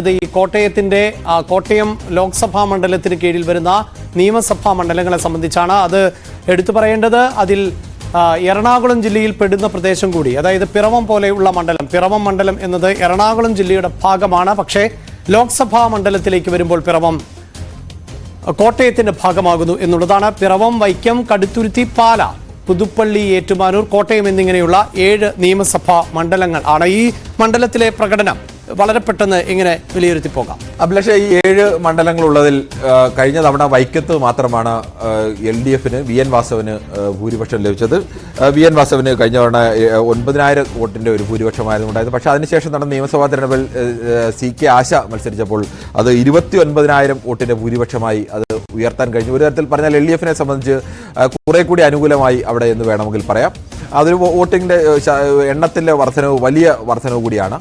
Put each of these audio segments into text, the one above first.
ഈ കോട്ടയം ലോക്സഭാ മണ്ഡലത്തിന് കീഴിൽ വരുന്ന നിയമസഭാ മണ്ഡലങ്ങളെ സംബന്ധിച്ചാണ്. അത് എടുത്തു പറയേണ്ടത് അതിൽ എറണാകുളം ജില്ലയിൽ പെടുന്ന പ്രദേശം കൂടി, അതായത് പിറവം പോലെയുള്ള മണ്ഡലം. പിറവം മണ്ഡലം എന്നത് എറണാകുളം ജില്ലയുടെ ഭാഗമാണ്. പക്ഷേ ലോക്സഭാ മണ്ഡലത്തിലേക്ക് വരുമ്പോൾ പിറവം കോട്ടയത്തിന്റെ ഭാഗമാകുന്നു എന്നുള്ളതാണ്. പിറവം, വൈക്കം, കടുത്തുരുത്തി, പാല, പുതുപ്പള്ളി, ഏറ്റുമാനൂർ, കോട്ടയം എന്നിങ്ങനെയുള്ള 7 നിയമസഭാ മണ്ഡലങ്ങൾ ആണ്. ഈ മണ്ഡലത്തിലെ പ്രകടനം വളരെ പെട്ടെന്ന് ഇങ്ങനെ വിലയിരുത്തി പോകാം. അഭിലാഷ്, ഈ 7 മണ്ഡലങ്ങളുള്ളതിൽ കഴിഞ്ഞ തവണ വൈക്കത്ത് മാത്രമാണ് LDFന് VN വാസവന് ഭൂരിപക്ഷം ലഭിച്ചത്. VN വാസവന് കഴിഞ്ഞ തവണ 9,000 വോട്ടിന്റെ ഒരു ഭൂരിപക്ഷമായിരുന്നു ഉണ്ടായത്. പക്ഷേ അതിനുശേഷം നടന്ന നിയമസഭാ തെരഞ്ഞെടുപ്പിൽ CK ആശ മത്സരിച്ചപ്പോൾ അത് 29,000 വോട്ടിന്റെ ഭൂരിപക്ഷമായി അത് ഉയർത്താൻ കഴിഞ്ഞു. ഒരു തരത്തിൽ പറഞ്ഞാൽ LDFനെ സംബന്ധിച്ച് കുറെ കൂടി അനുകൂലമായി അവിടെ എന്ന് വേണമെങ്കിൽ പറയാം. അതൊരു വോട്ടിങ്ങിന്റെ എണ്ണത്തിന്റെ വർധനവ്, വലിയ വർധനവ് കൂടിയാണ്.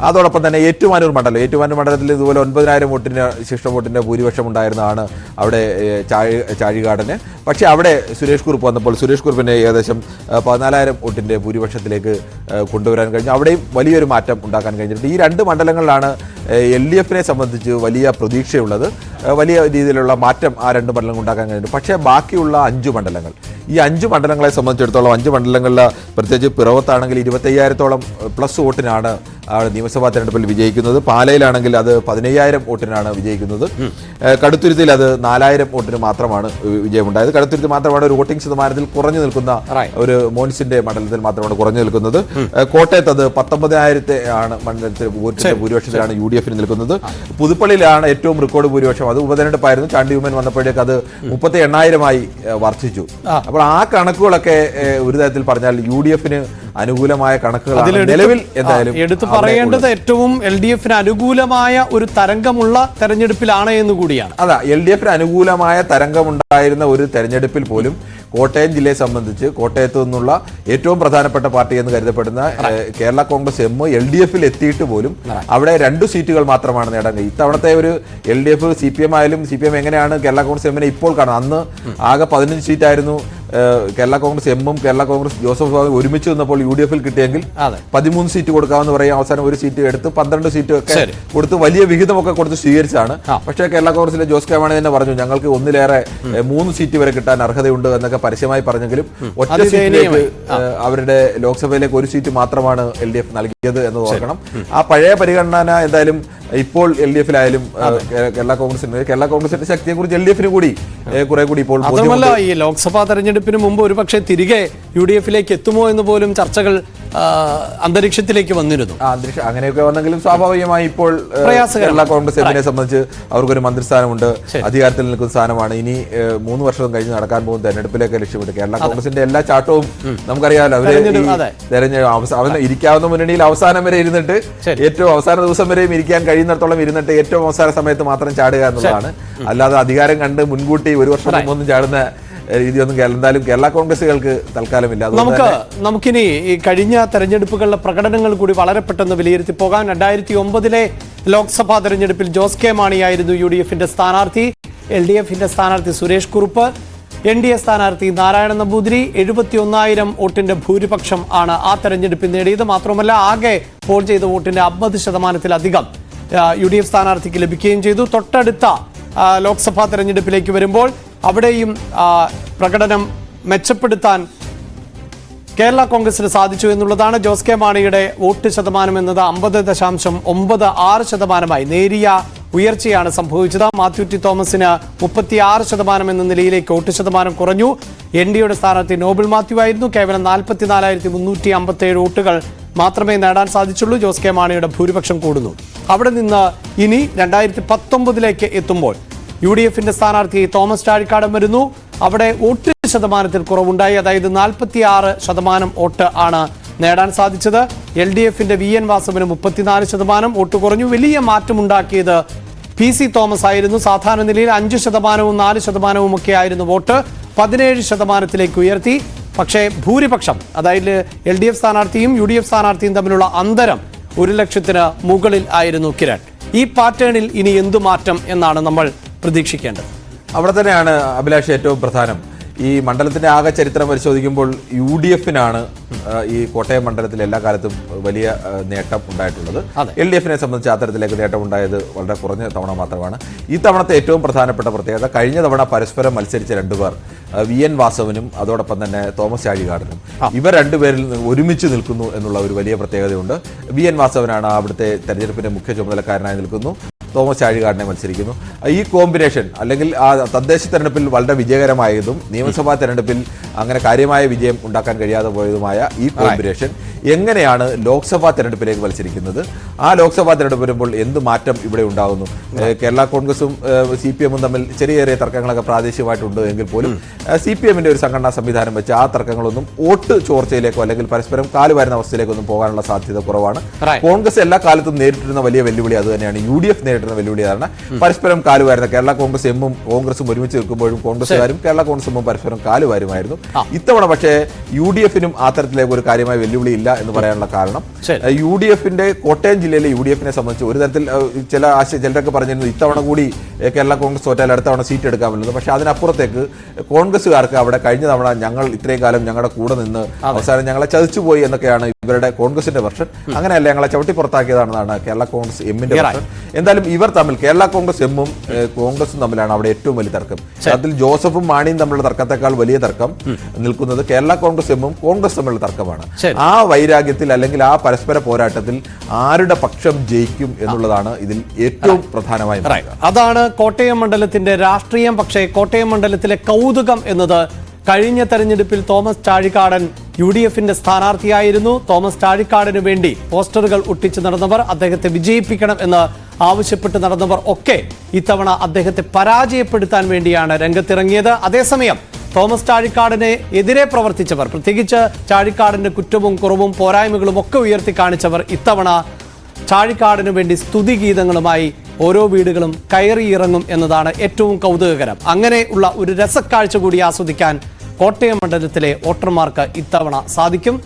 അതോടൊപ്പം തന്നെ ഏറ്റുമാനൂർ മണ്ഡലത്തിൽ ഇതുപോലെ 9,000 വോട്ടിന്റെ ശിഷ്ട വോട്ടിന്റെ ഭൂരിപക്ഷം ഉണ്ടായിരുന്നതാണ് അവിടെ ചാഴികാടന്. പക്ഷേ അവിടെ സുരേഷ് കുറുപ്പ് വന്നപ്പോൾ സുരേഷ് കുറുപ്പിനെ ഏകദേശം 14,000 വോട്ടിന്റെ ഭൂരിപക്ഷത്തിലേക്ക് കൊണ്ടുവരാൻ കഴിഞ്ഞു. അവിടെയും വലിയൊരു മാറ്റം ഉണ്ടാക്കാൻ കഴിഞ്ഞിട്ടുണ്ട്. ഈ 2 മണ്ഡലങ്ങളിലാണ് LDFനെ സംബന്ധിച്ച് വലിയ പ്രതീക്ഷയുള്ളത്. വലിയ രീതിയിലുള്ള മാറ്റം ആ 2 മണ്ഡലങ്ങൾ ഉണ്ടാക്കാൻ കഴിഞ്ഞിട്ടുണ്ട്. പക്ഷേ ബാക്കിയുള്ള 5 മണ്ഡലങ്ങൾ, ഈ 5 മണ്ഡലങ്ങളെ സംബന്ധിച്ചിടത്തോളം 5 മണ്ഡലങ്ങളിൽ പ്രത്യേകിച്ച് പിറവത്താണെങ്കിൽ 25,000-ഓളം പ്ലസ് വോട്ടിനാണ് നിയമസഭാ തെരഞ്ഞെടുപ്പിൽ വിജയിക്കുന്നത്. പാലയിലാണെങ്കിൽ അത് 15,000 വോട്ടിനാണ് വിജയിക്കുന്നത്. കടുത്തുരുത്തിയിൽ അത് 4,000 വോട്ടിന് മാത്രമാണ് വിജയമുണ്ടായത്. കടുത്തുരുത്തി മാത്രമാണ് ഒരു വോട്ടിംഗ് ശതമാനത്തിൽ കുറഞ്ഞു നിൽക്കുന്ന ഒരു മോൻസിന്റെ മണ്ഡലത്തിൽ മാത്രമാണ് കുറഞ്ഞു നിൽക്കുന്നത്. കോട്ടയത്ത് അത് 19,000 ആണ് മണ്ഡലത്തിൽ വോട്ടിന്റെ ഭൂരിപക്ഷത്തിലാണ് UDFന് നിൽക്കുന്നത്. പുതുപ്പള്ളിയിലാണ് ഏറ്റവും റെക്കോർഡ് ഭൂരിപക്ഷം. അത് ഉപതെരഞ്ഞെടുപ്പായിരുന്നു. ചാണ്ടി ഉമ്മൻ വന്നപ്പോഴേക്ക് അത് 38,000-ആയി വർദ്ധിച്ചു. അപ്പോൾ ആ കണക്കുകളൊക്കെ ഒരു തരത്തിൽ പറഞ്ഞാൽ UDFന് അനുകൂലമായ കണക്കുകളാണ് നിലവിൽ. എന്തായാലും എടുത്തു പറയേണ്ടത് ഏറ്റവും LDFന് അനുകൂലമായ ഒരു തരംഗമുള്ള തെരഞ്ഞെടുപ്പിലാണ് എന്ന് കൂടിയാണ്. അതാ, LDFന് അനുകൂലമായ തരംഗമുണ്ടായിരുന്ന ഒരു തെരഞ്ഞെടുപ്പിൽ പോലും കോട്ടയം ജില്ലയെ സംബന്ധിച്ച് കോട്ടയത്തു നിന്നുള്ള ഏറ്റവും പ്രധാനപ്പെട്ട പാർട്ടി എന്ന് കരുതപ്പെടുന്ന കേരള കോൺഗ്രസ് M LDFൽ എത്തിയിട്ട് പോലും അവിടെ 2 സീറ്റുകൾ മാത്രമാണ് നേടാൻ കഴിയും. ഇത്തവണത്തെ ഒരു LDF CPM ആയാലും CPM എങ്ങനെയാണ് കേരള കോൺഗ്രസ് M ഇപ്പോൾ കാണുന്നത്? അന്ന് ആകെ 15 സീറ്റായിരുന്നു കേരള കോൺഗ്രസ് M കേരള കോൺഗ്രസ് ജോസഫ് ഒരുമിച്ച് നിന്നപ്പോൾ UDFൽ കിട്ടിയെങ്കിൽ 13 സീറ്റ് കൊടുക്കാമെന്ന് പറയും. അവസാനം 1 സീറ്റ് എടുത്ത് 12 സീറ്റ് ഒക്കെ കൊടുത്ത് വലിയ വിഹിതമൊക്കെ കൊടുത്ത് സ്വീകരിച്ചാണ്. പക്ഷേ കേരള കോൺഗ്രസിലെ ജോസ് കെ മാണി തന്നെ പറഞ്ഞു, ഞങ്ങൾക്ക് 1 സീറ്റ് വരെ കിട്ടാൻ അർഹതയുണ്ട് എന്നൊക്കെ പരസ്യമായി പറഞ്ഞെങ്കിലും ഒറ്റ സീറ്റിലേക്ക് അവരുടെ ലോക്സഭയിലേക്ക് 1 സീറ്റ് മാത്രമാണ് LDF നൽകിയത് എന്ന് ഓർക്കണം. ആ പഴയ പരിഗണന എന്തായാലും ഇപ്പോൾ LDFലായാലും കേരള കോൺഗ്രസിന്റെ ശക്തിയെ കുറിച്ച് LDFന് കൂടി കുറെ കൂടി ഇപ്പോൾ ഈ ലോക്സഭാ തെരഞ്ഞെടുപ്പിന് മുമ്പ് ഒരുപക്ഷെ തിരികെ UDFലേക്ക് എത്തുമോ എന്ന് പോലും ചർച്ചകൾ അന്തരീക്ഷത്തിലേക്ക് വന്നിരുന്നു. അങ്ങനെയൊക്കെ വന്നെങ്കിലും സ്വാഭാവികമായി ഇപ്പോൾ കേരള കോൺഗ്രസ് എമ്മിനെ സംബന്ധിച്ച് അവർക്കൊരു മന്ത്രിസ്ഥാനമുണ്ട്, അധികാരത്തിൽ നിൽക്കുന്ന സ്ഥാനമാണ്. ഇനി 3 വർഷം കഴിഞ്ഞ് നടക്കാൻ പോകുന്ന തെരഞ്ഞെടുപ്പിലേക്ക് ലക്ഷ്യമിട്ട് കേരള കോൺഗ്രസിന്റെ എല്ലാ ചാട്ടവും നമുക്കറിയാമല്ലോ. അവര് ഇരിക്കാവുന്ന മുന്നണിയിൽ അവസാനം വരെ ഇരുന്നിട്ട് ഏറ്റവും അവസാന ദിവസം വരെയും ഇരിക്കാൻ കഴിയുന്നിടത്തോളം ഇരുന്നിട്ട് ഏറ്റവും അവസാന സമയത്ത് മാത്രം ചാടുക എന്നുള്ളതാണ്. അല്ലാതെ അധികാരം കണ്ട് മുൻകൂട്ടി 1 വർഷം മുമ്പൊന്നും ചാടുന്ന രീതിയൊന്നും എന്തായാലും കേരള കോൺഗ്രസുകൾക്ക് തൽക്കാലമില്ല. നമുക്കിനി ഈ കഴിഞ്ഞ തെരഞ്ഞെടുപ്പുകളിലെ പ്രകടനങ്ങൾ കൂടി വളരെ പെട്ടെന്ന് വിലയിരുത്തി പോകാം. 2009 ലോക്സഭാ തെരഞ്ഞെടുപ്പിൽ ജോസ് കെ മാണിയായിരുന്നു UDFന്റെ സ്ഥാനാർത്ഥി. LDFന്റെ സ്ഥാനാർത്ഥി സുരേഷ് കുറുപ്പ്, NDA സ്ഥാനാർത്ഥി നാരായണൻ നമ്പൂതിരി. 71,000 വോട്ടിന്റെ ഭൂരിപക്ഷം ആണ് ആ തെരഞ്ഞെടുപ്പിൽ നേടിയത്. മാത്രമല്ല ആകെ പോൾ ചെയ്ത വോട്ടിന്റെ 50%-ലധികം UDF സ്ഥാനാർത്ഥിക്ക് ലഭിക്കുകയും ചെയ്തു. തൊട്ടടുത്ത ലോക്സഭാ തെരഞ്ഞെടുപ്പിലേക്ക് വരുമ്പോൾ അവിടെയും പ്രകടനം മെച്ചപ്പെടുത്താൻ കേരള കോൺഗ്രസിന് സാധിച്ചു എന്നുള്ളതാണ്. ജോസ് കെ മാണിയുടെ വോട്ട് ശതമാനം എന്നത് 50.96%-ആയി നേരിയ ഉയർച്ചയാണ് സംഭവിച്ചത്. മാത്യു ടി തോമസിന് 36% എന്ന നിലയിലേക്ക് വോട്ട് ശതമാനം കുറഞ്ഞു. NDAയുടെ സ്ഥാനാർത്ഥി നോബിൾ മാത്യു ആയിരുന്നു. കേവലം 44,357 വോട്ടുകൾ മാത്രമേ നേടാൻ സാധിച്ചുള്ളൂ. ജോസ് കെ മാണിയുടെ ഭൂരിപക്ഷം കൂടുന്നു. അവിടെ നിന്ന് ഇനി 2019 എത്തുമ്പോൾ UDFന്റെ സ്ഥാനാർത്ഥി തോമസ് ചാഴിക്കാടൻ വരുന്നു. അവിടെ വോട്ട് ശതമാനത്തിൽ കുറവുണ്ടായി. അതായത് 46% വോട്ട് ആണ് നേടാൻ സാധിച്ചത്. LDFന്റെ VN വാസവന് 34% വോട്ട് കുറഞ്ഞു. വലിയ മാറ്റമുണ്ടാക്കിയത് PC തോമസ് ആയിരുന്നു. സാധാരണ നിലയിൽ 5%-ഉം 4%-ഉം ഒക്കെ ആയിരുന്നു വോട്ട്, 17%-ലേക്ക് ഉയർത്തി. പക്ഷേ ഭൂരിപക്ഷം, അതായത് LDF സ്ഥാനാർത്ഥിയും UDF സ്ഥാനാർത്ഥിയും തമ്മിലുള്ള അന്തരം 1,00,000-ന് മുകളിൽ ആയിരുന്നു. കിരൺ, ഈ പാറ്റേണിൽ ഇനി എന്തു മാറ്റം എന്നാണ് നമ്മൾ പ്രതീക്ഷിക്കേണ്ടത്? അവിടെ തന്നെയാണ് അഭിലാഷ് ഏറ്റവും പ്രധാനം. ഈ മണ്ഡലത്തിന്റെ ആകെ ചരിത്രം പരിശോധിക്കുമ്പോൾ UDF-നാണ് ഈ കോട്ടയം മണ്ഡലത്തിൽ എല്ലാ കാലത്തും വലിയ നേട്ടം ഉണ്ടായിട്ടുള്ളത്. LDF-നെ സംബന്ധിച്ച് അത്തരത്തിലേക്ക് നേട്ടം ഉണ്ടായത് വളരെ കുറഞ്ഞ തവണ മാത്രമാണ്. ഈ തവണത്തെ ഏറ്റവും പ്രധാനപ്പെട്ട പ്രത്യേകത, കഴിഞ്ഞ തവണ പരസ്പരം മത്സരിച്ച രണ്ടുപേർ VN വാസവനും അതോടൊപ്പം തന്നെ തോമസ് ചാഴികാടനും, ഇവർ രണ്ടുപേരിൽ ഒരുമിച്ച് നിൽക്കുന്നു എന്നുള്ള ഒരു വലിയ പ്രത്യേകതയുണ്ട്. VN വാസവനാണ് അവിടുത്തെ തെരഞ്ഞെടുപ്പിന്റെ മുഖ്യ ചുമതലക്കാരനായി നിൽക്കുന്നു, തോമസ് ചാഴികാടനെ മത്സരിക്കുന്നു. ഈ കോമ്പിനേഷൻ അല്ലെങ്കിൽ ആ തദ്ദേശ തെരഞ്ഞെടുപ്പിൽ വളരെ വിജയകരമായതും നിയമസഭാ തെരഞ്ഞെടുപ്പിൽ അങ്ങനെ കാര്യമായ വിജയം ഉണ്ടാക്കാൻ കഴിയാതെ പോയതുമായ ഈ കോമ്പിനേഷൻ എങ്ങനെയാണ് ലോക്സഭാ തെരഞ്ഞെടുപ്പിലേക്ക് മത്സരിക്കുന്നത്? ആ ലോക്സഭാ തെരഞ്ഞെടുപ്പ് വരുമ്പോൾ എന്ത് മാറ്റം ഇവിടെ ഉണ്ടാകുന്നു? കേരള കോൺഗ്രസും CPM-ഉം തമ്മിൽ ചെറിയ ചെറിയ തർക്കങ്ങളൊക്കെ പ്രാദേശികമായിട്ടുണ്ട് എങ്കിൽ പോലും CPM-ന്റെ ഒരു സംഘടനാ സംവിധാനം വെച്ച് ആ തർക്കങ്ങളൊന്നും വോട്ട് ചോർച്ചയിലേക്കോ അല്ലെങ്കിൽ പരസ്പരം കാലുവാരുന്ന അവസ്ഥയിലേക്കൊന്നും പോകാനുള്ള സാധ്യത കുറവാണ്. കോൺഗ്രസ് എല്ലാ കാലത്തും നേരിട്ടിരുന്ന വലിയ വെല്ലുവിളി അത് തന്നെയാണ്. UDF നേരിടുന്ന വെല്ലുവിളിയാണ് പരസ്പരം കാലുവാരുന്ന. കേരള കോൺഗ്രസ് എമ്മും കോൺഗ്രസും ഒരുമിച്ച് നിൽക്കുമ്പോഴും കോൺഗ്രസുകാരും കേരള കോൺഗ്രസ് എമ്മും പരസ്പരം കാലുവാരുമായിരുന്നു. ഇത്തവണ പക്ഷേ UDF-നും ആ തരത്തിലേക്ക് ഒരു കാര്യമായ വെല്ലുവിളി ഇല്ല എന്ന് പറയാനുള്ള കാരണം, UDF-ന്റെ കോട്ടയം ജില്ലയിലെ UDF-നെ സംബന്ധിച്ച് ഒരു തരത്തിൽ ചിലരൊക്കെ പറഞ്ഞിരുന്നു ഇത്തവണ കൂടി കേരള കോൺഗ്രസ് തോറ്റാൽ അടുത്ത തവണ സീറ്റ് എടുക്കാമെന്നുള്ളത്. പക്ഷേ അതിനപ്പുറത്തേക്ക് കോൺഗ്രസ്സുകാർക്ക് അവിടെ കഴിഞ്ഞ തവണ ഞങ്ങൾ ഇത്രയും കാലം ഞങ്ങളുടെ കൂടെ നിന്ന് അവസാനം ഞങ്ങളെ ചതിച്ചുപോയി എന്നൊക്കെയാണ് ഇവരുടെ കോൺഗ്രസിന്റെ വെർഷൻ. അങ്ങനെയല്ല, ഞങ്ങളെ ചവിട്ടി പുറത്താക്കിയതാണെന്നാണ് കേരള കോൺഗ്രസ് എമ്മിന്റെ വെർഷൻ. എന്തായാലും ഇവർ തമ്മിൽ, കേരള കോൺഗ്രസ് എമ്മും കോൺഗ്രസും തമ്മിലാണ് അവിടെ ഏറ്റവും വലിയ തർക്കം. അതിൽ ജോസഫും മാണിയും തമ്മിലുള്ള തർക്കത്തെക്കാൾ വലിയ തർക്കം നിൽക്കുന്നത് കേരള കോൺഗ്രസ് എമ്മും കോൺഗ്രസ് തമ്മിലുള്ള തർക്കമാണ്. ആ വൈരാഗ്യത്തിൽ അല്ലെങ്കിൽ ആ പരസ്പര പോരാട്ടത്തിൽ ആരുടെ പക്ഷം ജയിക്കും എന്നുള്ളതാണ് ഇതിൽ ഏറ്റവും പ്രധാനമായി. അതാണ് കോട്ടയം മണ്ഡലത്തിന്റെ രാഷ്ട്രീയം. പക്ഷേ കോട്ടയം മണ്ഡലത്തിലെ കൗതുകം എന്നത് കഴിഞ്ഞ തെരഞ്ഞെടുപ്പിൽ തോമസ് ചാഴികാടൻ UDF-ന്റെ സ്ഥാനാർത്ഥിയായിരുന്നു. തോമസ് ചാഴികാടന് വേണ്ടി പോസ്റ്ററുകൾ ഒട്ടിച്ച് നടന്നവർ, അദ്ദേഹത്തെ വിജയിപ്പിക്കണം എന്ന് ആവശ്യപ്പെട്ട് നടന്നവർ ഒക്കെ ഇത്തവണ അദ്ദേഹത്തെ പരാജയപ്പെടുത്താൻ വേണ്ടിയാണ് രംഗത്തിറങ്ങിയത്. അതേസമയം തോമസ് ചാഴികാടനെ എതിരെ പ്രവർത്തിച്ചവർ, പ്രത്യേകിച്ച് ചാഴികാടന്റെ കുറ്റവും കുറവും പോരായ്മകളും ഒക്കെ ഉയർത്തി കാണിച്ചവർ ഇത്തവണ ചാഴികാടന് വേണ്ടി സ്തുതിഗീതങ്ങളുമായി ഓരോ വീടുകളും കയറിയിറങ്ങും എന്നതാണ് ഏറ്റവും കൗതുകകരം. അങ്ങനെ ഉള്ള ഒരു രസക്കാഴ്ച കൂടി ആസ്വദിക്കാൻ കോട്ടയം മണ്ഡലത്തിലെ വോട്ടർമാർക്ക് ഇത്തവണ സാധിക്കും.